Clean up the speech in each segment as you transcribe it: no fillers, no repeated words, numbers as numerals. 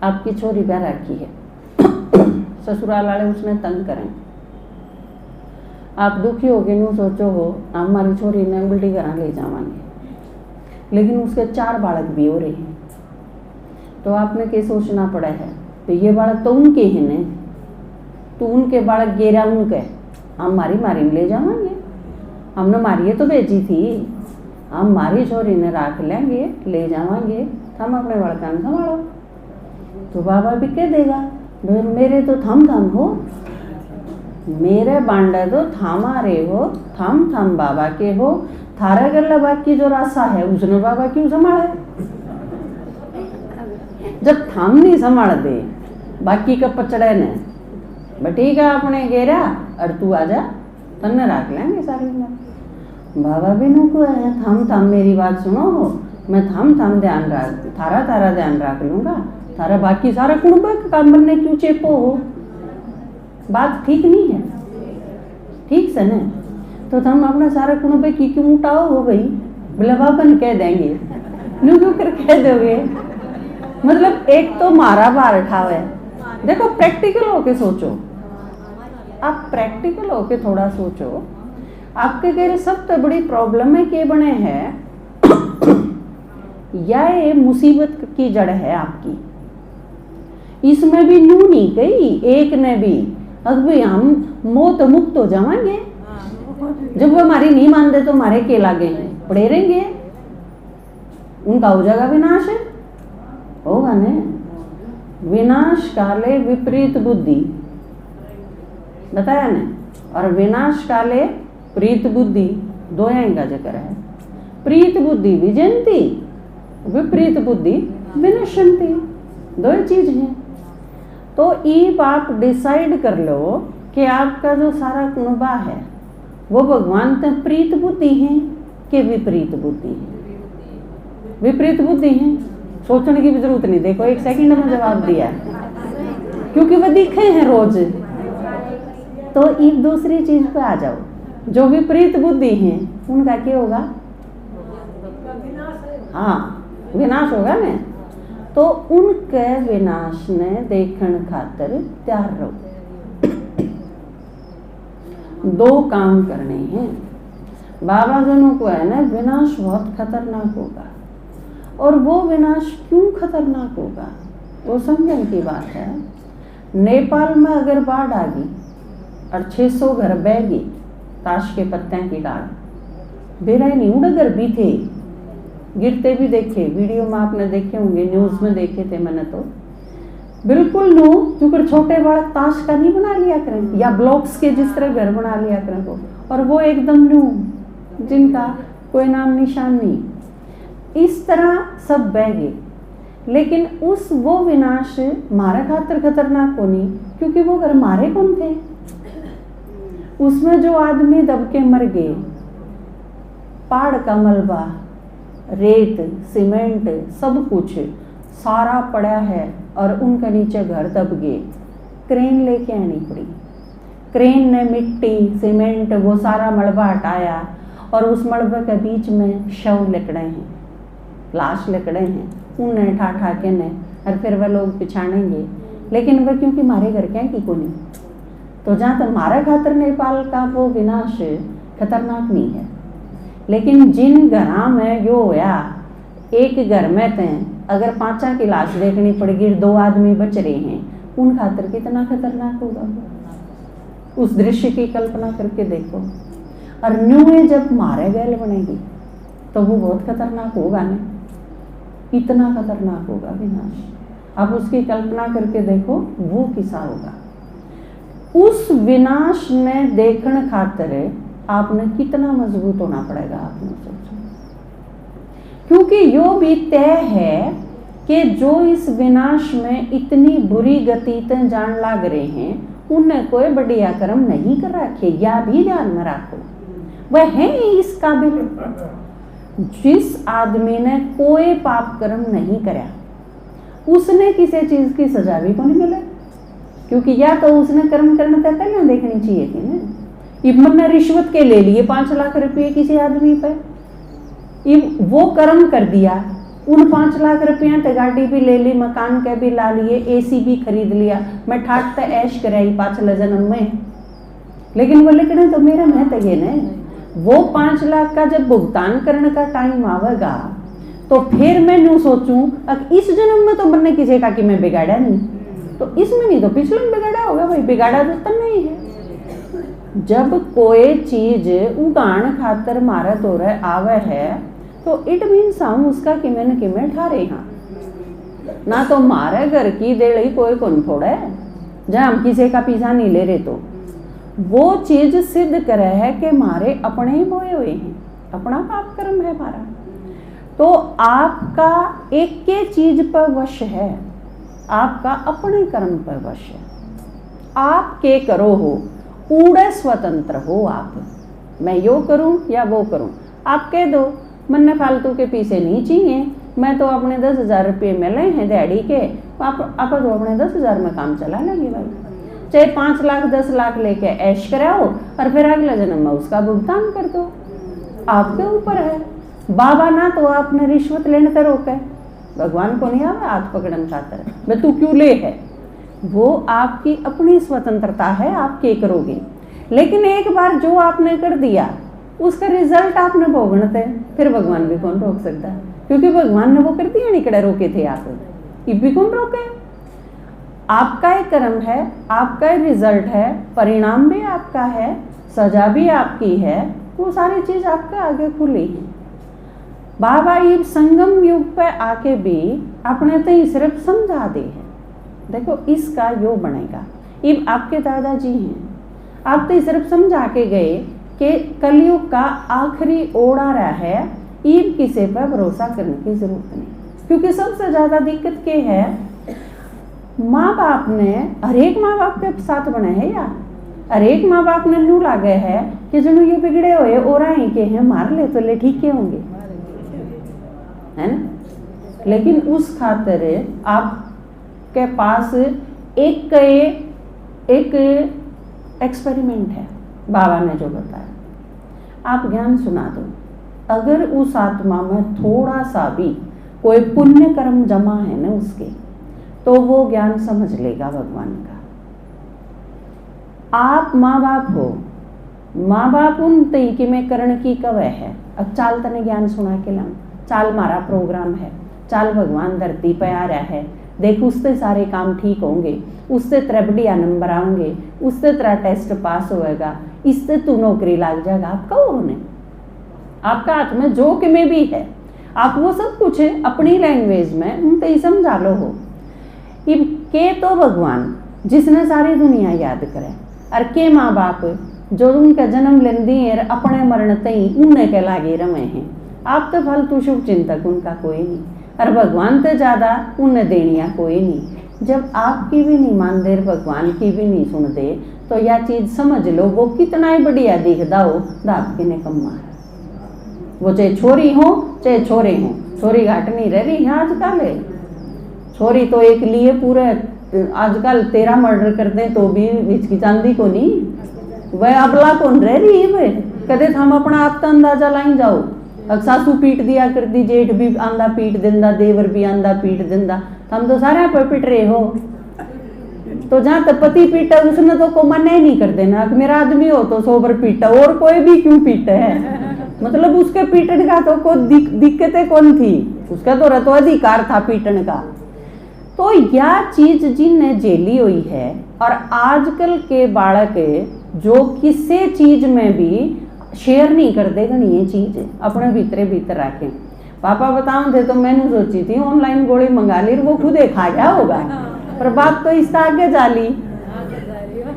आपकी छोरी ब्याह रखी है, ससुराल वाले उसने तंग करें, आप दुखी हो गए, यूँ सोचो हो हमारी छोरी ने उल्टी घर ले जावांगे, लेकिन उसके 4 बालक भी हो रहे हैं, तो आपने क्या सोचना पड़ा है, तो ये बालक तो उनके हैं ने, तो उनके बालक गेरा उनके, हम मारी ले जावांगे, हमने मारिए तो बेची थी, हम मारी छोरी ने राख लेंगे, ले जावांगे, हम अपने बड़कान संभालो। तो बाबा भी कह देगा, मेरे तो थम हो, मेरे बांडा तो थामारे हो, थम बाबा के हो, थारा गल्ला बाकी जो रास्ता है उसने बाबा क्यों संभाले। जब थम नहीं संभाल दे बाकी का पचड़े ने, ठीक है अपने गेरा और तू आजा, तन्ने रख लेंगे सारी उम्र। बाबा भी नुको है, थम मेरी बात सुनो हो, मैं थम ध्यान रख, थारा ध्यान रख लूंगा, थारा बाकी सारा कुणबा का काम बनने क्यों चेपो हो, बात ठीक नहीं है, ठीक से न, तो तुम अपना सारा कुणबे की क्यों उठाओ हो भाई, बोला बाबा ने कह देंगे, न्यू क्यों कर कह दोगे, मतलब एक तो मारा बार उठावे। देखो प्रैक्टिकल होके सोचो, आप प्रैक्टिकल होके थोड़ा सोचो, आपके घर सबसे बड़ी प्रॉब्लम है कि बने हैं या ये मुसीबत की जड़ है आपकी, इसमें भी न्यू नहीं गई एक ने भी, अब भी हम मौत मुक्त हो जाएंगे, जब वो हमारी नहीं मानते तो हमारे के लागे हैं पड़े रहेंगे, उनका हो जाएगा विनाश है, होगा ने, विनाश काले विपरीत बुद्धि बताया ने, और विनाश काले प्रीत बुद्धि दो का जिक्र है, प्रीत बुद्धि विजयंती, विपरीत बुद्धि विनश्यंती, दो चीज हैं। तो ये आप डिसाइड कर लो कि आपका जो सारा कुनबा है वो भगवान ते प्रीत बुद्धि है कि विपरीत बुद्धि है, विपरीत बुद्धि है, सोचने की भी जरूरत नहीं, देखो 1 सेकंड में जवाब दिया क्योंकि वो दिखे हैं रोज। तो एक दूसरी चीज पे आ जाओ, जो विपरीत बुद्धि है उनका क्या होगा, हाँ विनाश होगा ना, तो उनके विनाश ने देखने खातर तैयार रहो। 2 काम करने हैं बाबा जनों को है ना, विनाश बहुत खतरनाक होगा, और वो विनाश क्यों खतरनाक होगा वो समझने की बात है। नेपाल में अगर बाढ़ आ गई और 600 घर बह गई, ताश के पत्ते की डाल बेराई नहीं उड़गर भी थे, गिरते भी देखे, वीडियो में आपने देखे होंगे, न्यूज में देखे थे मैंने, तो बिल्कुल नो, क्योंकि छोटे बड़ा ताश का नहीं बना लिया करें, या ब्लॉक्स के जिस तरह घर बना लिया करें को, और वो एकदम न्यू जिनका कोई नाम निशान नहीं, इस तरह सब बह गए। लेकिन उस वो विनाश मारे खातर खतरनाक को नहीं, क्योंकि वो घर मारे कौन थे, उसमें जो आदमी दब के मर गए, पहाड़ का मलबा, रेत, सीमेंट, सब कुछ सारा पड़ा है, और उनके नीचे घर दब गए, क्रेन लेके आनी पड़ी, क्रेन ने मिट्टी, सीमेंट, वो सारा मलबा हटाया, और उस मलबे के बीच में शव लकड़े हैं, लाश लकड़े हैं, उन्हें ठा के ने, और फिर वह लोग पिछाड़ेंगे, लेकिन वह क्योंकि मारे घर क्या की को नहीं। तो जहाँ तक मारे खातर नेपाल का वो विनाश खतरनाक नहीं है, लेकिन जिन घरों में यो होया, एक घर में थे अगर 5 की लाश देखनी पड़ेगी, 2 आदमी बच रहे हैं, उन खातर कितना खतरनाक होगा, उस दृश्य की कल्पना करके देखो। और न्यूए जब मारे गए बनेगी तो वो बहुत खतरनाक होगा ना, इतना खतरनाक होगा विनाश, आप उसकी कल्पना करके देखो वो किसा होगा। उस विनाश में देखने खातिर आपने कितना मजबूत होना पड़ेगा, आपने सोचो, क्योंकि यो भी तय है कि जो इस विनाश में इतनी बुरी गति तक जान लाग रहे हैं, उन्हें कोई बढ़िया कर्म नहीं कर रखे, या भी ध्यान में रखो, वह है इस काबिल। जिस आदमी ने कोई पाप कर्म नहीं करा, उसने किसी चीज की सजा भी को नहीं मिले, क्योंकि या तो उसने कर्म करने से पहले देखनी चाहिए थी ना। इब्न ने रिश्वत के ले लिए 5 लाख रुपये किसी आदमी पे, वो कर्म कर दिया, उन 5 लाख रुपया ते गाड़ी भी ले ली, मकान के भी ला लिए, एसी भी खरीद लिया, मैं ठाट ते ऐश कराई पाछले जन्म में। लेकिन वो लिखने तो मेरा मैं तो ये नहीं, वो 5 लाख का जब भुगतान करने का टाइम आवेगा तो फिर मैं यूं सोचूं इस जन्म में तो बनने किसी का कि मैं बिगाड़ा नहीं, तो इसमें नहीं तो पिछले में बिगाड़ा होगा भाई, बिगाड़ा तो नहीं है। जब कोई चीज उगान खातर मारा तो आवे है तो इट मीन्स हम उसका किमें न किमें ठारे हाँ ना, तो मारे घर की देड़ी कोई कौन फोड़े है जहाँ हम किसी का पीछा नहीं ले रहे, तो वो चीज सिद्ध करे है कि मारे अपने ही बोए हुए हैं, अपना पाप कर्म है हमारा। तो आपका एक के चीज पर वश है, आपका अपने कर्म पर वश है, आप के करो हो, पूरे स्वतंत्र हो आप। मैं यो करूं या वो करूं, आप कह दो मन फालतू के पीछे नहीं चाहिए, मैं तो अपने 10,000 रुपये मिले हैं दिहाड़ी के, आप तो अपने 10,000 में काम चला लेंगे भाई, चाहे 5 लाख 10 लाख लेके ऐश कराओ और फिर अगले जन्म में उसका भुगतान कर दो, आपके ऊपर है। बाबा ना तो आपने रिश्वत लेने से रोके, भगवान को नहीं आवे हाथ पकड़न खातर मैं तू क्यों ले है, वो आपकी अपनी स्वतंत्रता है, आप क्या करोगे। लेकिन एक बार जो आपने कर दिया उसका रिजल्ट आपने भोगना थे, फिर भगवान भी कौन रोक सकता, क्योंकि भगवान ने वो कर दिया, नहीं कड़े रोके थे आप, ये भी कौन रोके। आपका एक कर्म है, आपका एक रिजल्ट है, परिणाम भी आपका है, सजा भी आपकी है, वो सारी चीज आपके आगे खुली है। बाबा ये संगम युग पे आके भी अपने तो ही सिर्फ समझा दे है, देखो इसका यो बनेगा। ये आपके दादाजी हैं, आप तो सिर्फ समझा के गए कि कलयुग का आखिरी ओड़ा रहा है, ईब किसी पर भरोसा करने की जरूरत नहीं, क्योंकि सबसे ज्यादा दिक्कत क्या है, माँ बाप ने हर एक माँ बाप के साथ बने हैं या हर एक माँ बाप ने नू लागे है कि जनो ये बिगड़े हुए और आए के हैं, मार ले तो ले ठीक के होंगे, है ना। लेकिन उस खातिर आपके पास एक एक्सपेरिमेंट है, बाबा ने जो बताया, आप ज्ञान सुना दो, अगर उस आत्मा में थोड़ा सा भी कोई पुण्य कर्म जमा है ना उसके, तो वो ज्ञान समझ लेगा भगवान का। आप माँ बाप हो, माँ बाप उन तरीके में करण की कवे है, अब चाल तने ज्ञान सुना के लाऊं, चाल मारा प्रोग्राम है, चाल भगवान धरती पे आ रहा है, देख उससे सारे काम ठीक होंगे, उससे तेरा बढ़िया नंबर आएंगे, उससे तेरा टेस्ट पास होएगा, इससे तू नौकरी लग जाएगा, आप कहो होने, आपका हाथ में जो कि में भी है, आप वो सब कुछ अपनी लैंग्वेज में उन ही समझा लो हो के तो भगवान जिसने सारी दुनिया याद करे, और के माँ बाप जो उनका जन्म लेंदी है अपने मरण तई उन्हें के लागे रमे हैं, आप तो फालतू शुभ चिंतक उनका कोई नहीं, और भगवान तो ज्यादा उन्हें देनिया कोई नहीं। जब आपकी भी नहीं मान दे, भगवान की भी नहीं सुन दे, तो यह चीज समझ लो वो कितना ही बढ़िया दिखदा हो, आपके ने कम्मा है, वो चाहे छोरी हो चाहे छोरे हो, छोरी घाट नहीं रह रही है आजकल, छोरी तो एक लिए पूरे आजकल 13 मर्डर कर दे तो भी इसकी चांदी को नहीं, वह अबला कौन रह रही है, कदे हम अपना आप तो अंदाजा लाई जाओ, सासू पीट दिया करती, जेठ भी आंदा पीट दिंदा, देवर भी आंदा पीट दिंदा, हम तो सारे पर पिट रहे हो, तो जहाँ तक पति पीटा उसने तो को मना ही नहीं कर देना, मेरा आदमी हो तो 100 बार पीटा, और कोई भी क्यों पीटे है, मतलब उसके पीटने का तो कोई दिक्कतें कौन थी, उसका तो अधिकार था पीटने का। तो यह चीज जिनने झेली हुई है, और आजकल के बालक जो किसी चीज में भी शेयर नहीं कर देगा, नहीं ये चीज अपने भीतर रखे। पापा बताऊं थे तो मैंने सोची थी ऑनलाइन गोली मंगा ली, वो खुद खा गया होगा, पर बात तो इससे आगे जाली,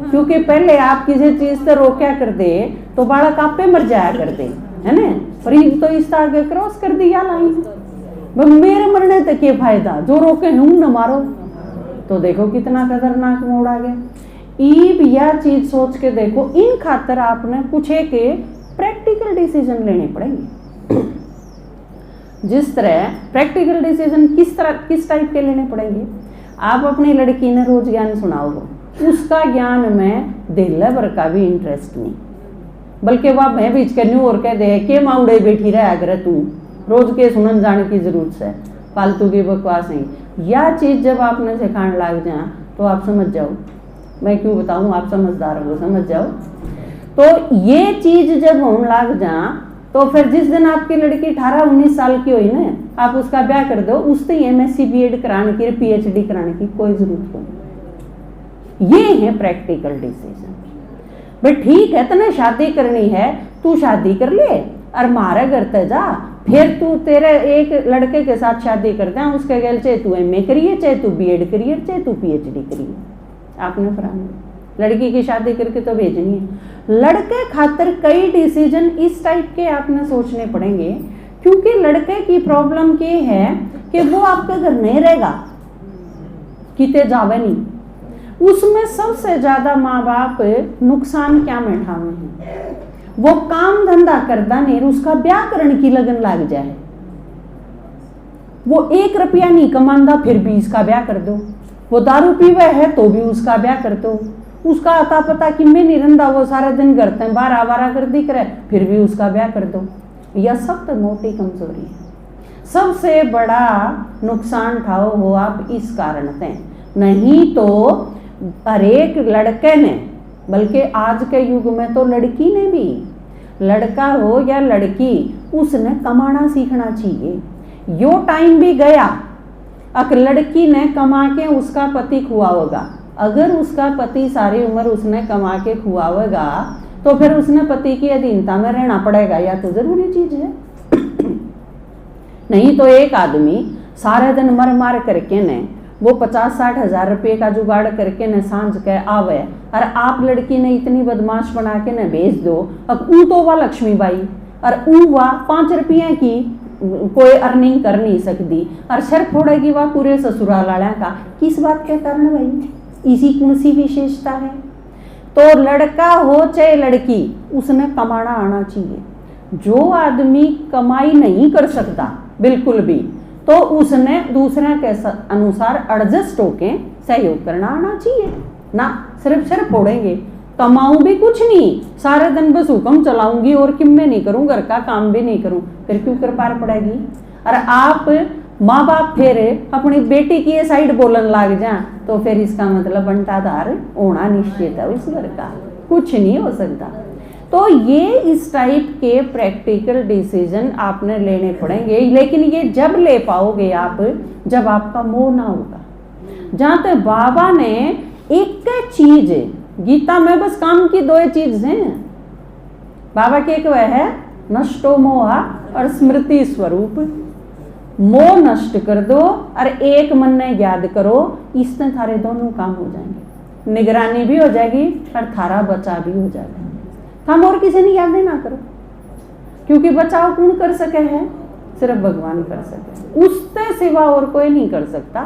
क्योंकि पहले आप किसी चीज से रोका कर दे तो बालक आप पे मर जाया कर दे, है ना, पर तो इससे आगे क्रॉस कर दिया लाइन, मेरे मरने तक के फायदा, जो रोके हूं न मारो, तो देखो कितना खतरनाक मोड़ आ गया। ईब यह चीज सोच के देखो, इन खातर आपने कुछ एक प्रैक्टिकल डिसीजन लेने पड़ेंगे। जिस तरह प्रैक्टिकल डिसीजन किस टाइप के लेने पड़ेंगे, आप अपनी लड़की ने रोज ज्ञान सुनाओ, उसका ज्ञान में दिल भर का भी इंटरेस्ट नहीं, बल्कि वह मैं बीच के न्यू और कह दे के माउड़े बैठी रहा अगर तू रोज के सुनन जाने की जरूरत है, फालतू की बकवास है। यह चीज़ जब आपने सिखाने लग जाए तो आप समझ जाओ, मैं क्यों बताऊँ, आप समझदार हो समझ जाओ। तो ये चीज़ जब होने लग जा तो फिर जिस दिन आपकी लड़की 18-19 साल की हुई ना, आप उसका ब्याह कर दो, उससे MSc BEd कराने की, PhD कराने की कोई जरूरत नहीं। ये है प्रैक्टिकल डिसीजन। भाई ठीक है, तने शादी करनी है, तू शादी कर ले और मारे घर ते जा, फिर तू तेरे एक लड़के के साथ शादी कर दे, उसके गल चाहे तू MA करिए, चाहे तू BEd करिए, चाहे तू PhD करिए। आपने फराम लड़की की शादी करके तो भेजनी है। लड़के खातर कई डिसीजन इस टाइप के आपने सोचने पड़ेंगे, क्योंकि लड़के की प्रॉब्लम ये है कि वो आपके घर नहीं रहेगा, किते जावे नहीं। उसमें सबसे ज्यादा माँ बाप नुकसान क्या में उठावे हैं, वो काम धंधा करता नहीं, उसका ब्याह करने की लगन लग जाए, वो 1 रुपया नहीं कमांदा फिर भी इसका ब्याह कर दो, वो दारू पीवे है तो भी उसका ब्याह कर दो, उसका अता पता कि मैं नहीं रंदा, वो सारे दिन करते हैं, 12 कर दिख रहे फिर भी उसका ब्याह कर दो। यह सब तो मोटी कमजोरी है। सबसे बड़ा नुकसान उठाओ हो आप इस कारण से, नहीं तो हर एक लड़के ने, बल्कि आज के युग में तो लड़की ने भी, लड़का हो या लड़की, उसने कमाना सीखना चाहिए। यो टाइम भी गया अगर लड़की ने कमा के उसका पति खुआएगा, अगर उसका पति सारी उम्र उसने कमा के खुआएगा तो फिर उसने पति की अधीनता में रहना पड़ेगा, या तो जरूरी चीज है। नहीं तो एक आदमी सारे दिन मर मार करके ने वो 50-60 हजार रुपये का जुगाड़ करके न सांझ के आवे, और आप लड़की ने इतनी बदमाश बना के न भेज दो, अब ऊ तो वह लक्ष्मीबाई और ऊ वह 5 रुपये की कोई अर्निंग कर नहीं सकती, और सर फोड़ेगी वह पूरे ससुराल वाला का। किस बात के कारण भाई, इसी कौन सी विशेषता है। तो लड़का हो चाहे लड़की, उसने कमाना आना चाहिए। जो आदमी कमाई नहीं कर सकता बिल्कुल भी, तो उसने दूसरे के अनुसार एडजस्ट होके सहयोग करना आना चाहिए ना। सिर्फ सिर्फ फोड़ेंगे, कमाऊं भी कुछ नहीं, सारे दिन बस हुक्म चलाऊंगी और किम में नहीं करूं, घर का काम भी नहीं करूं, फिर क्यों कर पार पड़ेगी। और आप माँ बाप फिर अपनी बेटी की ये साइड बोलन लग जाए तो फिर इसका मतलब बंटाधार होना निश्चित है उस घर का, कुछ नहीं हो सकता। तो ये इस टाइप के प्रैक्टिकल डिसीजन आपने लेने पड़ेंगे, लेकिन ये जब ले पाओगे आप जब आपका मोह ना होगा। जहाँ तक बाबा ने एक चीज, गीता में बस काम की 2 चीज हैं बाबा के, एक वह है नष्टो मोहा और स्मृति स्वरूप। मोह नष्ट कर दो और एक मन ने याद करो, इससे थारे दोनों काम हो जाएंगे, निगरानी भी हो जाएगी और थारा बचाव भी हो जाएगा। हम और किसी ने याद ना करो, क्योंकि बचाव कौन कर सके है, सिर्फ भगवान कर सके, उससे सिवा और कोई नहीं कर सकता।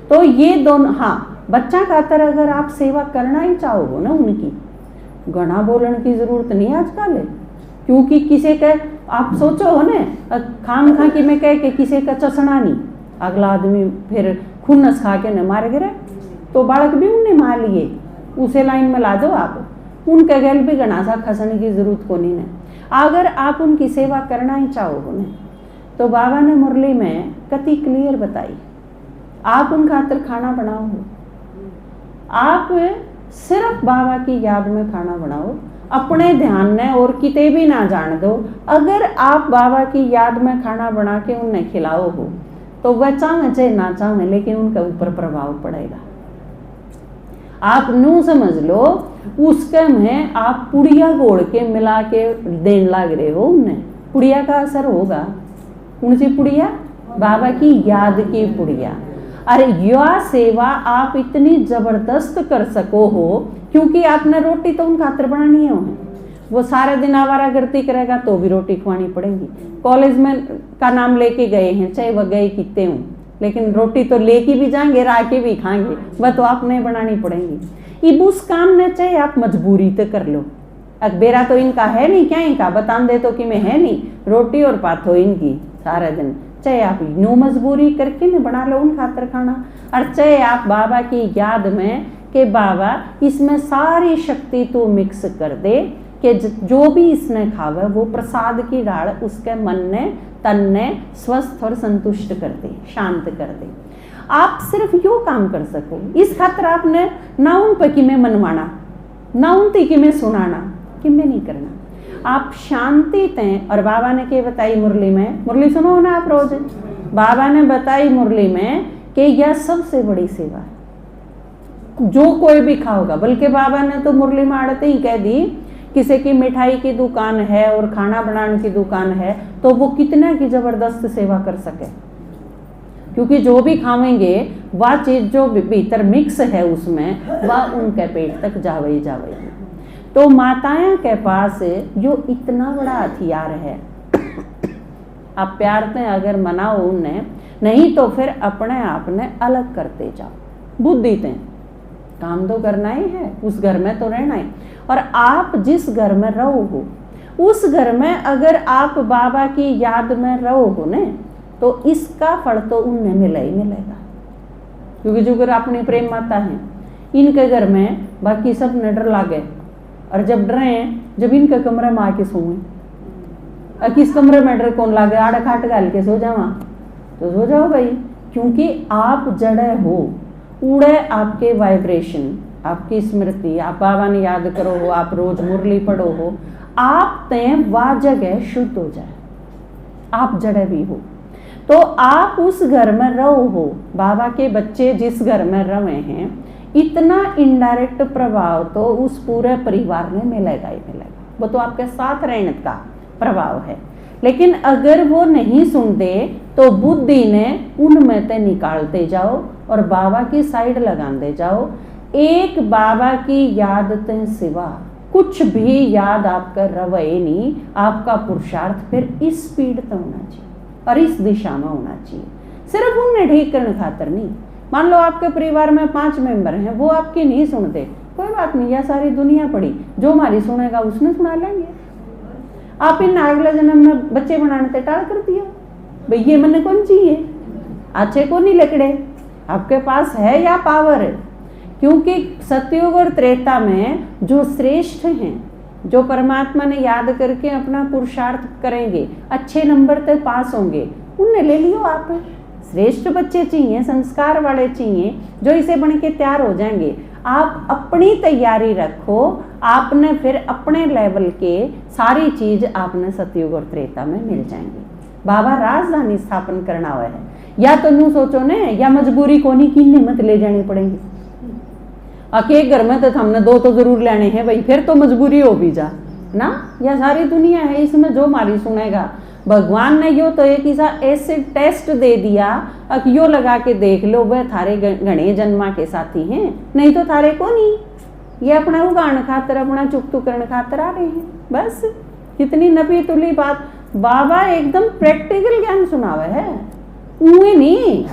तो ये दोनों, हाँ बच्चा खातर अगर आप सेवा करना ही चाहो ना उनकी, घना बोलने की जरूरत नहीं आजकल है, क्योंकि किसी का आप सोचो हो ना, खाम खा कि मैं कह के किसी का चसना नहीं, अगला आदमी फिर खुन्नस खा के न मार गिरे तो बालक भी उनने मार लिए, उसे लाइन में ला दो आप, उनके गैल भी घना सा खसने की जरूरत को नहीं है। अगर आप उनकी सेवा करना ही चाहो ना, तो बाबा ने मुरली में कति क्लियर बताई, आप उन खातर खाना बनाओ, आप सिर्फ बाबा की याद में खाना बनाओ, अपने ध्यान ने और किते भी ना जान दो। अगर आप बाबा की याद में खाना बना के उन्हें खिलाओ हो तो वह चाहे चाहे ना चाहे, लेकिन उनके ऊपर प्रभाव पड़ेगा। आप नू समझ लो उसके में आप पुड़िया गोड़ के मिला के देने लग रहे हो, उन्हें पुड़िया का असर होगा। कौन सी पुड़िया? बाबा की याद की पुड़िया। अरे यह सेवा आप इतनी जबरदस्त कर सको हो, क्योंकि आपने रोटी तो उन खातर बनानी है उन्हें, वो सारे दिन आवारागर्दी करेगा तो भी रोटी खुआनी पड़ेगी। कॉलेज में का नाम लेके गए हैं, चाहे वह गए कितने हों, लेकिन रोटी तो लेके भी जाएंगे, रा के भी खाएंगे, वह तो आपने बनानी पड़ेगी। इब उस काम ने चाहे आप मजबूरी तो कर लो, अकबेरा तो इनका है नहीं, क्या इनका बता दे तो कि मैं है नहीं, रोटी और पाथो इनकी सारे दिन, चाहे आप नो मजबूरी करके न बना लो उन खातर खाना, और चाहे आप बाबा की याद में कि बाबा इसमें सारी शक्ति तू मिक्स कर दे कि जो भी इसने खावे वो प्रसाद की डाल उसके मन ने तन ने स्वस्थ और संतुष्ट कर दे, शांत कर दे। आप सिर्फ यो काम कर सको, इस खातर आपने ना उन पे कि मैं मनवाना, ना उन ती कि मैं सुनाना, कि मैं नहीं करना। आप शांति तें। और बाबा ने क्या बताई मुरली में, मुरली सुनो ना आप रोज, बाबा ने बताई मुरली में कि यह सबसे बड़ी सेवा है जो कोई भी खाओगा। बल्कि बाबा ने तो मुरली में आड़ते ही कह दी, किसी की मिठाई की दुकान है और खाना बनाने की दुकान है तो वो कितना की जबरदस्त सेवा कर सके, क्योंकि जो भी खावेंगे वह चीज जो भीतर मिक्स है उसमें वह उनके पेट तक जावे ही जावेगी। तो माताएं के पास जो इतना बड़ा हथियार है, आप प्यार से अगर मनाओ उन्हें, नहीं तो फिर अपने आप ने अलग करते जाओ। बुद्धि ते काम तो करना ही है, उस घर में तो रहना ही। और आप जिस घर में रहो हो उस घर में अगर आप बाबा की याद में रहो हो ने, तो इसका फल तो उन्हें मिला ही मिलेगा। क्योंकि जो घर अपनी प्रेम माता है, इनके घर में बाकी सब ने डर लागे, और जब डरे जब इनके कमरे में आके सोए, किस कमरे में डर कौन लागे, आड़ा खाट गाल के सो जावा तो सो जाओ भाई। क्योंकि आप जड़े हो, उड़े आपके वाइब्रेशन, आपकी स्मृति, आप बाबा ने याद करो हो, आप रोज मुरली पढ़ो हो, आप तय वह जगह शुद्ध हो जाए, आप जड़े भी हो। तो आप उस घर में रहो हो, बाबा के बच्चे जिस घर में रहे हैं, इतना इनडायरेक्ट प्रभाव तो उस पूरे परिवार में मिलेगा ही मिलेगा। वो तो आपके साथ रहने का प्रभाव है। लेकिन अगर वो नहीं सुनते तो बुद्धि ने उनमें ते निकालते जाओ और बाबा की साइड लगाते जाओ। एक बाबा की याद ते सिवा कुछ भी याद आपका रवे नहीं। आपका पुरुषार्थ फिर इस स्पीड तक होना चाहिए और इस दिशा में होना चाहिए। सिर्फ उन्हें ठीक करने खातर नहीं। मान लो आपके परिवार में 5 मेंबर हैं, वो आपकी नहीं सुनते, कोई बात नहीं, यह सारी दुनिया पड़ी, जो हमारी सुनेगा उसने सुना लेंगे। आप इन अगले जन्म में बच्चे बनाने से टाल कर दिया, भाई ये मैंने कौन चाहिए, अच्छे को नहीं लकड़े, आपके पास है या पावर है। क्योंकि सतयुग और त्रेता में जो श्रेष्ठ हैं, जो परमात्मा ने याद करके अपना पुरुषार्थ करेंगे, अच्छे नंबर तक पास होंगे, उन्हें ले लियो। आप श्रेष्ठ बच्चे चाहिए, संस्कार वाले चाहिए, जो इसे बन के तैयार हो जाएंगे। आप अपनी तैयारी रखो, आपने फिर अपने लेवल के सारी चीज आपने सतयुग और त्रेता में मिल जाएंगी। बाबा राजधानी स्थापन करना हुआ है, या तो न्यू सोचो ने, या मजबूरी को नहीं की मत ले जानी पड़ेगी। अकेले घर में तो हमने 2 तो जरूर लेने हैं भाई, फिर तो मजबूरी हो भी जा ना। यह सारी दुनिया है, इसमें जो हमारी सुनेगा। भगवान ने यो तो एक ऐसा ऐसे टेस्ट दे दिया, अब यो लगा के देख लो, वह थारे गणे जन्मा के साथी हैं, नहीं तो थारे को नहीं। ये अपना उगाण खातर, अपना चुकतुकरण खातर आ रहे हैं बस। कितनी नपी तुली बात, बाबा एकदम प्रैक्टिकल ज्ञान सुनावे है, ऊए नहीं।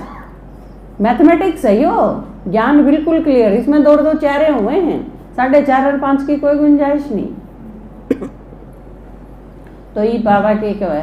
मैथमेटिक्स है यो, ज्ञान बिल्कुल क्लियर। इसमें 2 चेहरे हुए हैं, 4.5 और 5 की कोई गुंजाइश नहीं। तो ये बाबा के क्या है,